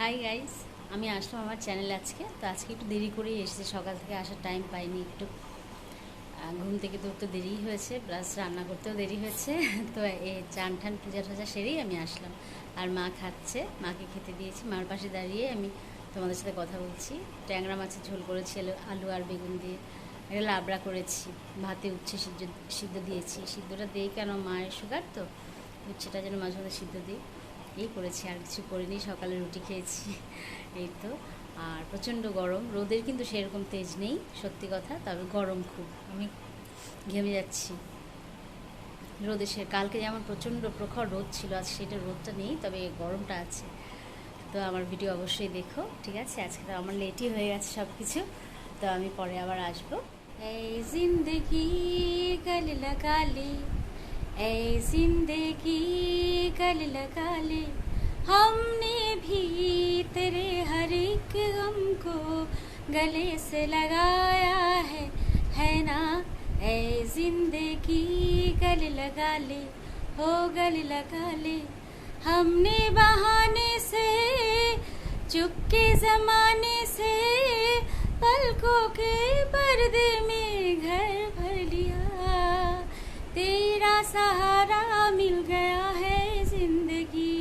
Hi guys, আমি আসলাম আমার চ্যানেলে আজকে। তো আজকে একটু দেরি করেই এসেছে, সকাল থেকে আসার টাইম পাইনি একটু। ঘুম থেকে তো একটু দেরিই হয়েছে, প্লাস রান্না করতেও দেরি হয়েছে। তো এই চান ঠান পূজা টুজা সেরেই আমি আসলাম। আর মা খাচ্ছে, মাকে খেতে দিয়েছি। মার পাশে দাঁড়িয়ে আমি তোমাদের সাথে কথা বলছি। ট্যাংরা মাছের ঝোল করেছি আলু আর বেগুন দিয়ে, একটা লাবড়া করেছি, ভাতে উচ্ছে সিদ্ধ দিয়েছি। সিদ্ধটা দিই কেন, মায়ের সুগার তো, উচ্ছেটা যেন মাঝে মাঝে সিদ্ধ দিই। এই করেছি, আর কিছু করিনি। সকালে রুটি খেয়েছি। এই তো। আর প্রচণ্ড গরম, রোদের কিন্তু সেরকম তেজ নেই সত্যি কথা, তবে গরম খুব, আমি ঘেমে যাচ্ছি রোদে। কালকে যেমন প্রচণ্ড প্রখর রোদ ছিল, আজ সেটা রোদটা নেই, তবে গরমটা আছে। তো আমার ভিডিও অবশ্যই দেখো, ঠিক আছে? আজকে তো আমার লেটই হয়ে গেছে সব কিছু, তো আমি পরে আবার আসবো। এই জিন্দগি গল লগা লে, এই जिंदगी गल लगा ले, हमने भी तेरे हर एक गम को गले से लगाया है ना? ऐ जिंदगी गल लगा ले, हो गल लगा ले, हमने बहाने से चुपके जमाने से पलकों के पर्दे में घर भर लिया, तेरा सहारा मिल गया है जिंदगी।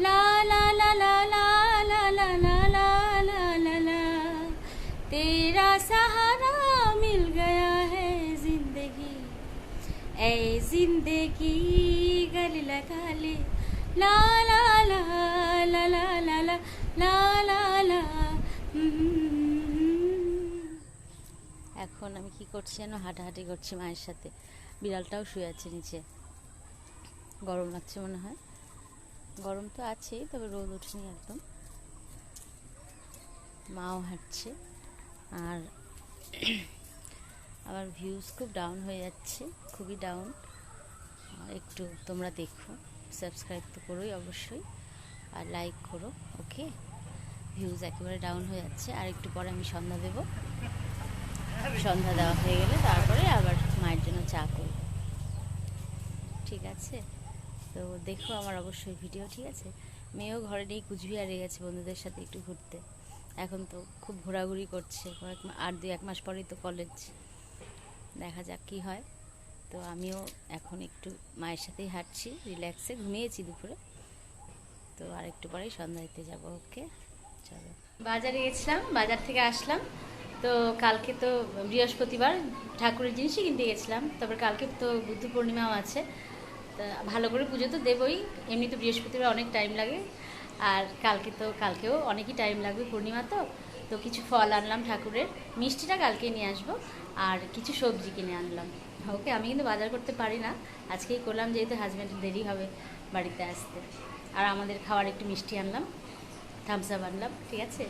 ला ला ला ला ला ला ला ला ला ला ला ला, तेरा सहारा मिल गया है जिंदगी। ऐ जिंदगी गले लगा ले, ला ला ला ला ला ला ला ला ला ला। এখন আমি কি করছি যেন, হাঁটাহাঁটি করছি মায়ের সাথে। বিড়ালটাও শুয়ে আছে নিচে, গরম লাগছে মনে হয়। গরম তো আছেই, তবে রোদ উঠেনি একদম। মাও হাঁটছে। আর আমার ভিউজ খুব ডাউন হয়ে যাচ্ছে, খুবই ডাউন। একটু তোমরা দেখো, সাবস্ক্রাইব তো করোই অবশ্যই, আর লাইক করো। ওকে, ভিউজ একেবারে ডাউন হয়ে যাচ্ছে। আর একটু পরে আমি সন্ধ্যা দেবো। সন্ধ্যা দেওয়া হয়ে গেলে তারপরে আবার মায়ের জন্য চা করব, ঠিক আছে? তো দেখো আমার অবশ্যই ভিডিও, ঠিক আছে? মেয়েও ঘরে নেই, কুচবিহারে গেছে বন্ধুদের সাথে একটু ঘুরতে। এখন তো খুব ঘোরাঘুরি করছে, আর 2-1 মাস পরেই তো কলেজ, দেখা যাক কী হয়। তো আমিও এখন একটু মায়ের সাথেই হাঁটছি, রিল্যাক্সে। ঘুমিয়েছি দুপুরে, তো আর একটু পরেই সন্ধ্যা দিতে যাবো। ওকে, চলো। বাজারে গেছিলাম, বাজার থেকে আসলাম। তো কালকে তো বৃহস্পতিবার, ঠাকুরের জিনিসই কিনতে গেছিলাম। তারপর কালকে তো বুদ্ধ পূর্ণিমাও আছে, তা ভালো করে পুজো তো দেবই। এমনি তো বৃহস্পতিবার অনেক টাইম লাগে, আর কালকেও অনেকই টাইম লাগবে, পূর্ণিমা তো। তো কিছু ফল আনলাম ঠাকুরের, মিষ্টিটা কালকে নিয়ে আসবো, আর কিছু সবজি কিনে আনলাম। ওকে, আমি কিন্তু বাজার করতে পারি না, আজকেই করলাম, যেহেতু হাজব্যান্ডের দেরি হবে বাড়িতে আসতে। আর আমাদের খাওয়ার একটু মিষ্টি আনলাম, থামস আপ আনলাম, ঠিক আছে?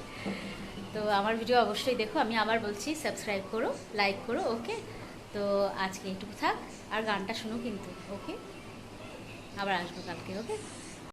তো আমার ভিডিও অবশ্যই দেখো, আমি আবার বলছি, সাবস্ক্রাইব করো, লাইক করো। ওকে, তো আজকে এইটুকু থাক, আর গানটা শুনো কিন্তু। ওকে, আবার আসবো কালকে। ওকে।